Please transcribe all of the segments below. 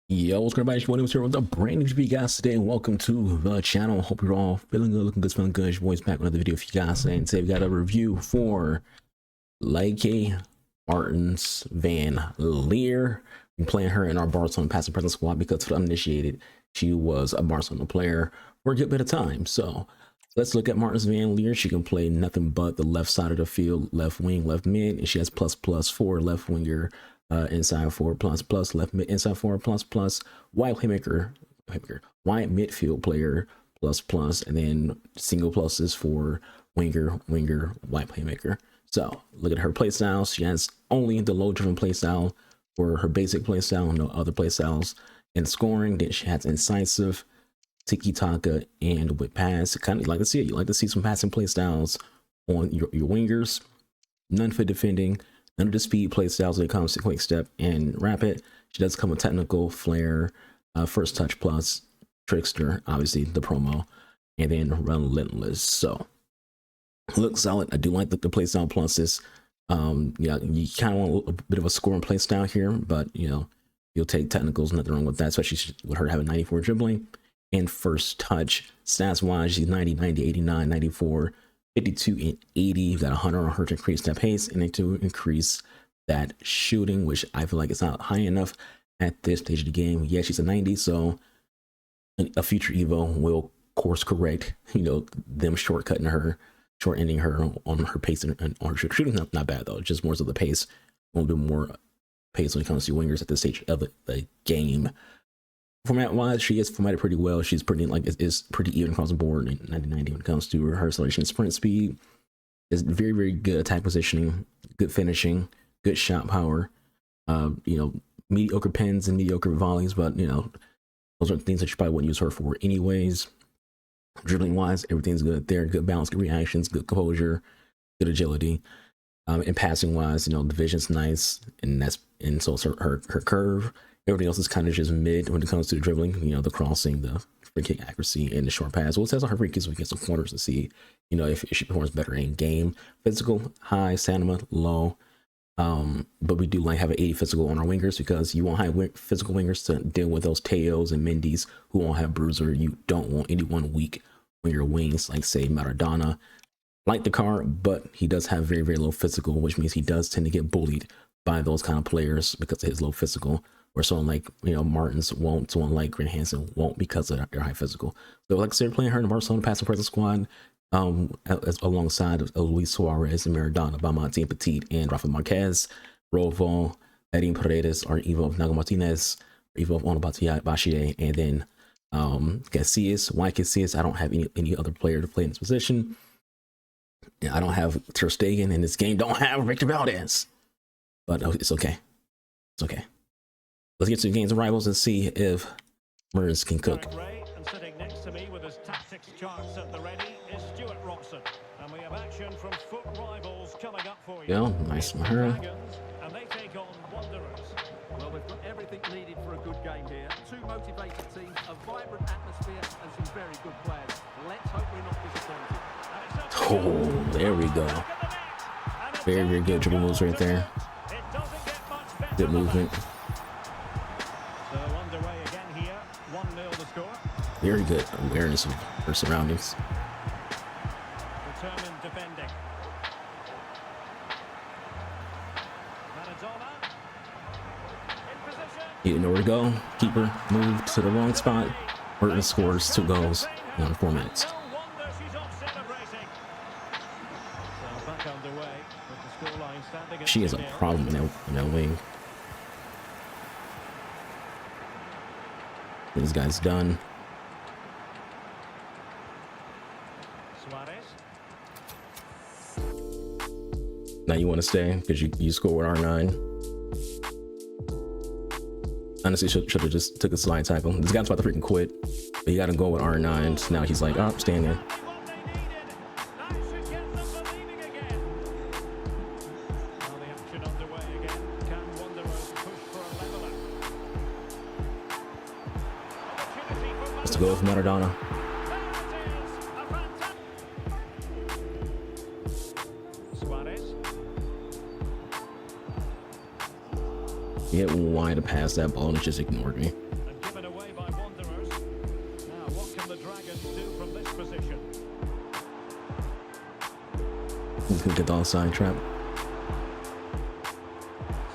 Yo, what's going on, everybody? It's here with a brand new video, guys, today, and welcome to the channel. Hope you're all feeling good, looking good, smelling good. Your boy's back with another video for you guys today, and today we got a review for Lieke Martens van Leer. We're playing her in our Barcelona Passive Presence squad because for the uninitiated, she was a Barcelona player for a good bit of time. So let's look at Martens van Leer. She can play nothing but the left side of the field, left wing, left mid, and she has ++4 left winger. Inside forward ++ left mid inside forward ++ wide playmaker, wide midfield player ++, and then single pluses for winger, wide playmaker. So look at her play style. She has only the low driven play style for her basic play style, no other play styles. In scoring, then she has incisive, tiki taka, and with pass. Kind of like to see it. You like to see some passing play styles on your wingers. None for defending. None of the speed play styles when it comes to quick step and rapid. She does come with technical, flair, first touch plus, trickster, obviously the promo, and then relentless. So looks solid. I do like the play style pluses. Yeah, you kind of want a bit of a scoring play style here, but you know, you'll take technicals, nothing wrong with that, especially with her having 94 dribbling and first touch. Stats wise, she's 90, 90, 89, 94. 52 and 80. You've got 100 on her to increase that pace and then to increase that shooting, which I feel like it's not high enough at this stage of the game. Yeah, she's a 90, so a future Evo will course correct, you know, them shortcutting her, short-ending her on her pace and on her shooting. Not bad though, just more so the pace. A little bit more pace when it comes to wingers at this stage of the game. Format wise, she is formatted pretty well. She's pretty is pretty even across the board in 90-90 when it comes to her acceleration. Sprint speed is very good. Attack positioning, good finishing, good shot power. You know, mediocre pins and mediocre volleys, but you know, those are things that you probably wouldn't use her for anyways. Dribbling wise, everything's good there. Good balance, good reactions, good composure, good agility. And passing wise, you know, the vision's nice, and so her curve. Everything else is kind of just mid when it comes to the dribbling, you know, the crossing, the free kick accuracy, and the short pass. We'll test on her free kicks so we get some corners to see, you know, if she performs better in game. Physical, high, stamina, low. But we do like have an 80 physical on our wingers because you won't have physical wingers to deal with those Teos and Mendy's who won't have bruiser. You don't want anyone weak on your wings, like say Maradona. Like the card, but he does have very low physical, which means he does tend to get bullied by those kind of players because of his low physical. Or someone like, you know, Martens won't, someone like Grant Hansen won't because of their high physical. So like I said, playing her in the Barcelona Passive Presence squad alongside Luis Suarez and Maradona, Bamonti and Petit and Rafa Marquez, Rovo, Edin Paredes, or Ivo of Nago Martinez, Ivo of Onabatia, and then Casillas. Why Casillas? I don't have any other player to play in this position. I don't have Ter Stegen in this game. Don't have Victor Valdez. But it's okay. It's okay. Let's get to the games of rivals and see if Martens can cook. And sitting next to me with his tactics charts at the ready is Stuart Robson. And we have action from foot rivals coming up for you. Yo, nice one, her. And they take on Wanderers. Well, we've got everything needed for a good game here. Two motivated teams, a vibrant atmosphere, and some very good players. Let's hope we're not disappointed. Oh, there we go. Very good dribble moves right there. Good movement. So underway again here. 1-0 the score. Very good awareness of her surroundings. Determined defending. Maradona in position. He didn't know where to go. Keeper moved to the wrong spot. Martens scores 2 goals in 4 minutes. She is a problem in that wing. This guy's done. Now you want to stay because you score with R9. Honestly, should have just took a slide tackle. This guy's about to freaking quit, but you got to go with R9. So now he's like, oh, stand there. To go with Maradona. He had wide to pass that ball and it just ignored me. Dragons do from this position. He's gonna get the offside trap.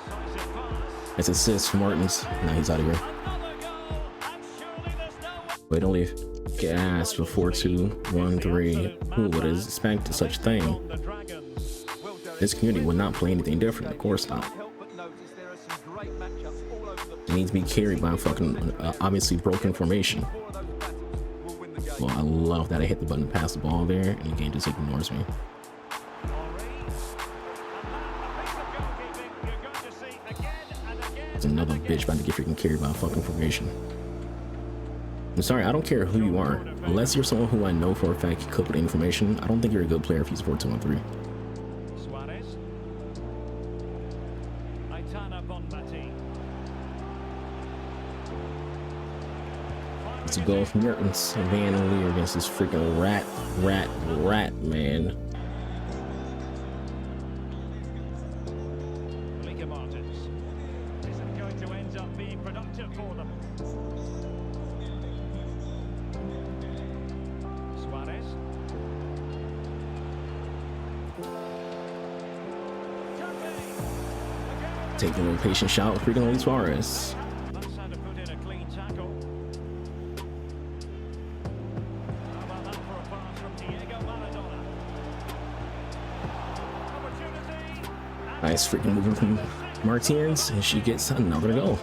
Decisive pass. It's assist from Martens. Now he's out of here. Another goal, and surely there's no Wait, don't leave. Get ass for 4-2-1-3. Who would expect such thing? the Dragons. This community would not play anything different. Of course not. Help but notice there are some great matchups all over the It needs to be carried by a fucking obviously broken formation. four of those battles will win the game. Well, I love that I hit the button to pass the ball there, and the game just ignores me. It's another bitch about to get freaking carried by a fucking formation. I'm sorry, I don't care who you are. Unless you're someone who I know for a fact you could put information, I don't think you're a good player if he's 4-2-1-3. Suarez. Aitana Bonmati. It's a goal from Martens Van Leer against this freaking rat, man. Lieke Martens. Isn't going to end up being productive for them. Suarez. Take the little patient shot with freaking Suarez. That's how to put in a clean tackle. How about that for a pass from Diego Maradona? Opportunity. Nice freaking movement from Martens, and she gets another goal.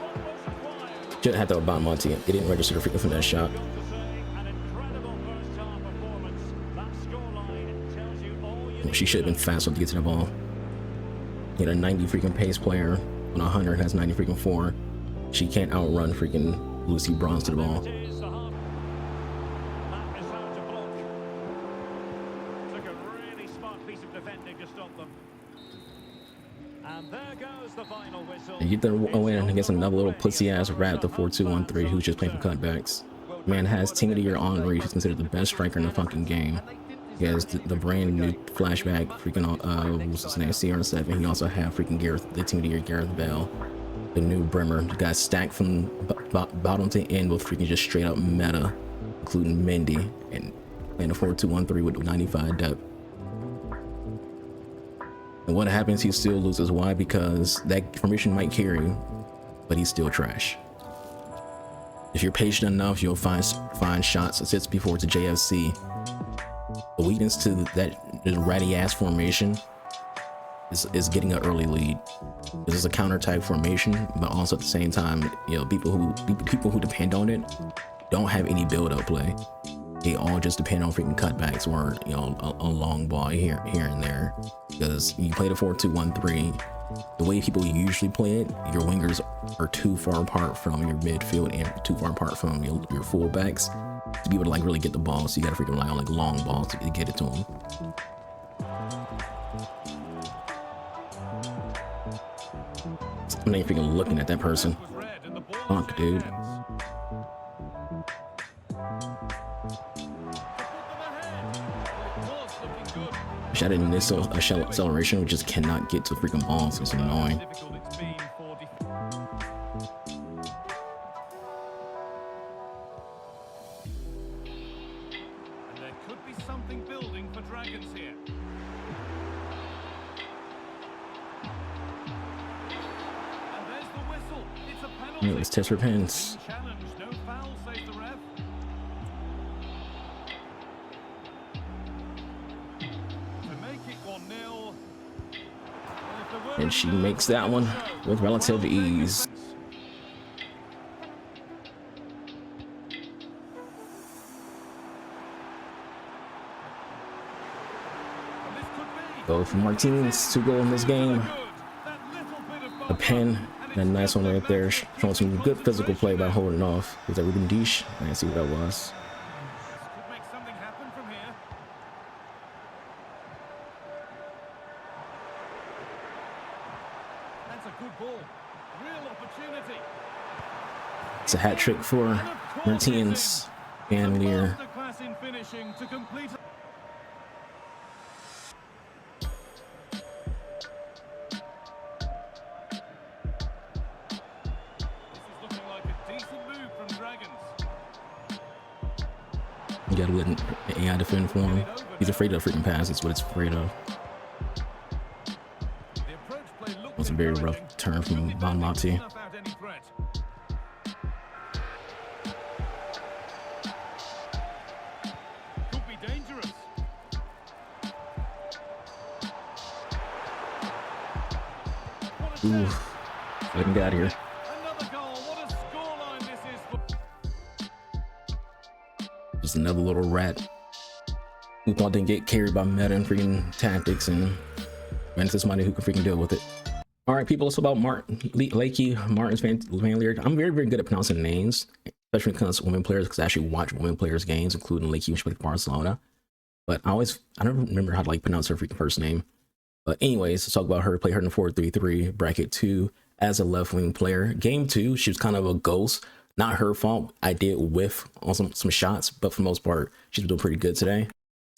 Should have had that about Monty. It didn't register the freaking finesse shot. An incredible first half performance. That scoreline tells you all you need. She should have been faster to get to the ball. You know, a 90 freaking pace player on 100 has 90 freaking 4. She can't outrun freaking Lucy Bronze to the ball. It is the half. That is how to block. Took a really smart piece of defending to stop them. And there goes the final whistle. And get the win against another little pussy ass rat, the 4-2-1-3, who's just playing for cutbacks. Man has Team of the Year Henri, who's considered the best striker in the fucking game. He has the brand new flashback, freaking, what's his name, CR7. He also have freaking the Team of the Year Gareth Bale, the new Bremer. The guy stacked from bottom to end with freaking just straight up meta, including Mendy, and playing a 4-2-1-3 with 95 depth. And what happens, he still loses. Why? Because that formation might carry, but he's still trash. If you're patient enough, you'll find shots, assists before to JFC. The weakness to that ratty ass formation is getting an early lead. This is a counter type formation, but also at the same time, you know, people who depend on it don't have any build up play. They all just depend on freaking cutbacks or, you know, a long ball here and there. Because you play the 4-2-1-3, the way people usually play it, your wingers are too far apart from your midfield and too far apart from your fullbacks to be able to like really get the ball. So you gotta freaking rely on like long balls to get it to them. I'm not even freaking looking at that person. Fuck, dude. I didn't miss a shell acceleration. We just cannot get to freaking balls. It's annoying. There could be something building for Dragons here. And there's the whistle. It's a penalty. Yeah, let's test her pens. Challenge, no foul, says the ref. To make it 1-0. And she makes that one with relative ease. Go for Martens, 2 goals in this game. A pen, and a nice one right there, showing some good physical play by holding off. Was that Ruben Dish? I didn't see what that was. Could make something happen from here. That's a good ball. Real opportunity. It's a hat trick for Martens Van Leer. Masterclass in finishing to complete. This is looking like a decent move from Dragons. You gotta let the AI defend for him. He's afraid of the freaking pass. That's what it's afraid of. The approach play looked That's a very rough encouraging. turn from Von Mati. Snuff out any threat. Could be dangerous. What a save. Ooh, let him get out of here. Another goal. What a scoreline this is for. Just another little rat who thought they'd get carried by meta and freaking tactics and ran into somebody who can freaking deal with it. All right, people, it's about Lieke Martens Van Leer. I'm very, very good at pronouncing names, especially when it comes to women players, because I actually watch women players' games, including Lieke when she played for Barcelona. But I don't remember how to like pronounce her freaking first name. But anyways, let's talk about her. Play her in the 4-3-3 bracket 2 as a left wing player. Game 2, she was kind of a ghost. Not her fault. I did whiff on some shots, but for the most part, she's been doing pretty good today.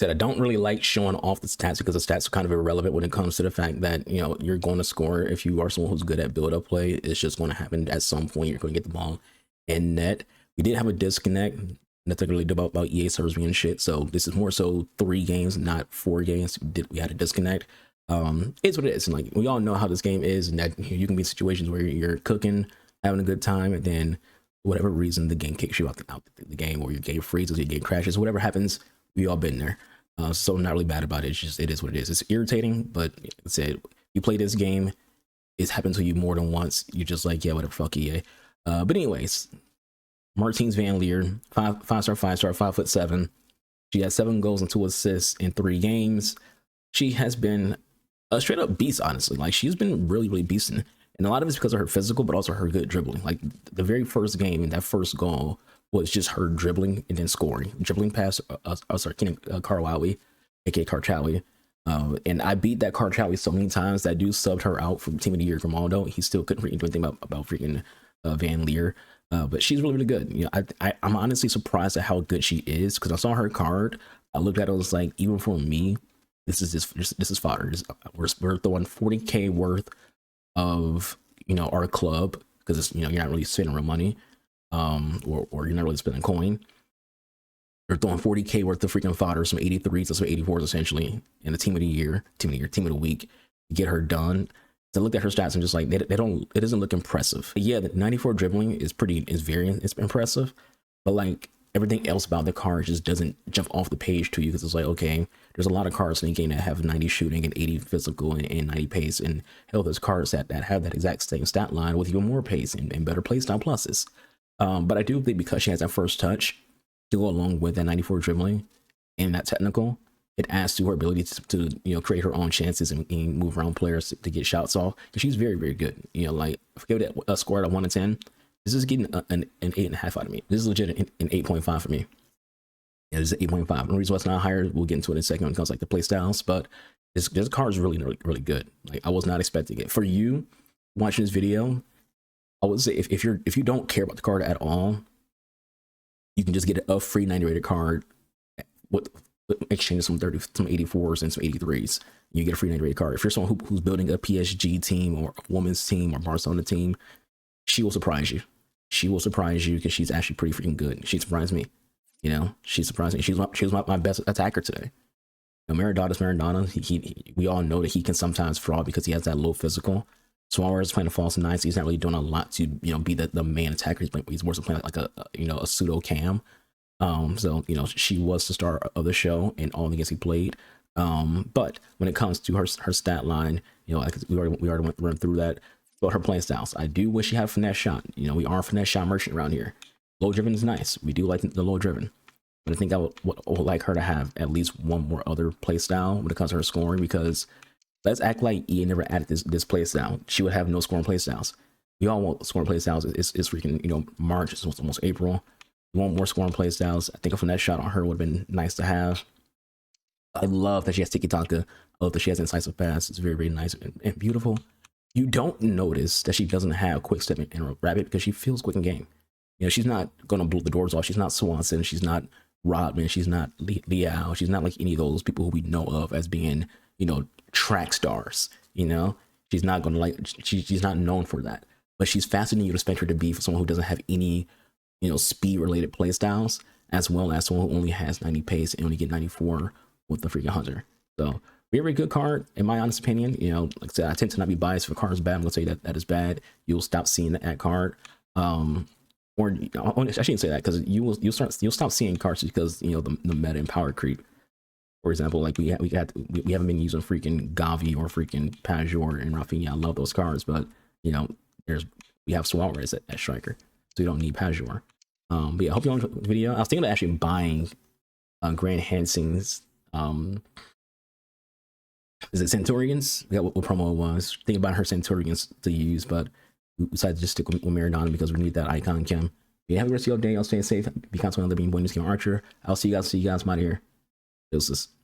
Said I don't really like showing off the stats because the stats are kind of irrelevant when it comes to the fact that, you know, you're going to score. If you are someone who's good at build-up play, it's just going to happen at some point. You're going to get the ball in net. We did have a disconnect. Nothing really about EA servers being shit. So this is more so 3 games, not 4 games. We had a disconnect. It's what it is. And like, we all know how this game is, and that you can be in situations where you're cooking, having a good time, and then for whatever reason the game kicks you out the game, or your game freezes, your game crashes, whatever happens. We all been there. So I'm not really bad about it. It's just, it is what it is. It's irritating, but like I said, you play this game, it's happened to you more than once. You're just like, yeah, whatever, fuck EA. But anyways, Martens van Leer, 5-star, 5'7". She has 7 goals and 2 assists in 3 games. She has been a straight up beast, honestly. Like, she's been really, really beasting. And a lot of it's because of her physical, but also her good dribbling. Like, the very first game, that first goal was just her dribbling and then scoring. Dribbling past Karchawi, aka Karchawi. And I beat that Karchawi so many times that dude subbed her out from Team of the Year Grimaldo. He still couldn't really do anything about freaking Van Leer. But she's really, really good. You know, I'm honestly surprised at how good she is, because I saw her card. I looked at it, I was like, even for me, this is fodder. We're throwing 40K worth of, you know, our club, because it's, you know, you're not really spending real money, or you're not really spending coin. They're throwing 40K worth of freaking fodder, some 83s, some 84s essentially, in the team of the year, team of the week, to get her done. So I looked at her stats and just like, it doesn't look impressive. But yeah, the 94 dribbling is very impressive, but like everything else about the card just doesn't jump off the page to you, because it's like, okay, there's a lot of cards in the game that have 90 shooting and 80 physical and 90 pace, and hell, there's cards that have that exact same stat line with even more pace and better playstyle pluses. But I do think because she has that first touch to go along with that 94 dribbling and that technical, it adds to her ability to you know, create her own chances and move around players to get shots off, because she's very, very good. You know, like, if I give it a score out of 1 to 10, this is getting an 8.5 out of me. This is legit an 8.5 for me. Yeah, this is 8.5. The reason why it's not higher, we'll get into it in a second when it comes to like the play styles, but this card is really, really, really good. Like, I was not expecting it. For you watching this video, I would say if you don't care about the card at all, you can just get a free 90 rated card with exchange some 84s and some 83s. You get a free 90 rated card. If you're someone who's building a PSG team or a women's team or Barcelona team, she will surprise you. She will surprise you, because she's actually pretty freaking good. She surprised me. You know, she surprised me. She was my best attacker today. You know, Maradona. We all know that he can sometimes fraud because he has that low physical. Suarez playing a false 9, so he's not really doing a lot to, you know, be the main attacker. He's more so playing like a pseudo cam. So, you know, she was the star of the show in all the games he played. But when it comes to her stat line, you know, like we already went through that. But her playing styles, I do wish she had a finesse shot. You know, we are a finesse shot merchant around here. Low driven is nice. We do like the low driven, but I think I would like her to have at least one more other play style when it comes to her scoring, because let's act like EA never added this play style. She would have no scoring play styles. We all want scoring play styles. It's freaking, you know, March. It's almost April. We want more scoring play styles. I think a finesse shot on her would have been nice to have. I love that she has tiki taka. I love that she has incisive pass. It's very, very nice and beautiful. You don't notice that she doesn't have quick step and rapid, because she feels quick in game. You know, she's not gonna blow the doors off. She's not Swanson. She's not Rodman. She's not Liao. She's not like any of those people who we know of as being, you know, track stars. You know, she's not gonna like. She's not known for that. But she's faster than you'd expect her to be for someone who doesn't have any, you know, speed related play styles. as well as someone who only has 90 pace and only get 94 with the freaking Hunter. So very good card in my honest opinion. You know, like I said, I tend to not be biased. If a card is bad, I'm gonna say that that is bad. You'll stop seeing that card. Or I shouldn't say that, because you'll stop seeing cards because, you know, the meta and power creep. For example, like we haven't been using freaking Gavi or freaking Pajor and Rafinha. I love those cards, but you know, we have Suarez at striker, so you don't need Pajor. But yeah, I hope you enjoyed the video. I was thinking of actually buying Grant Hansen's is it Centurions? I forgot what promo it was. Thinking about her Centurions to use, but we decided to just stick with Maradona because we need that icon chem. Yeah, have a great day. I'll stay safe. Be constant on living. Buenos Archer. I'll see you guys. I'm out of here. Deuces.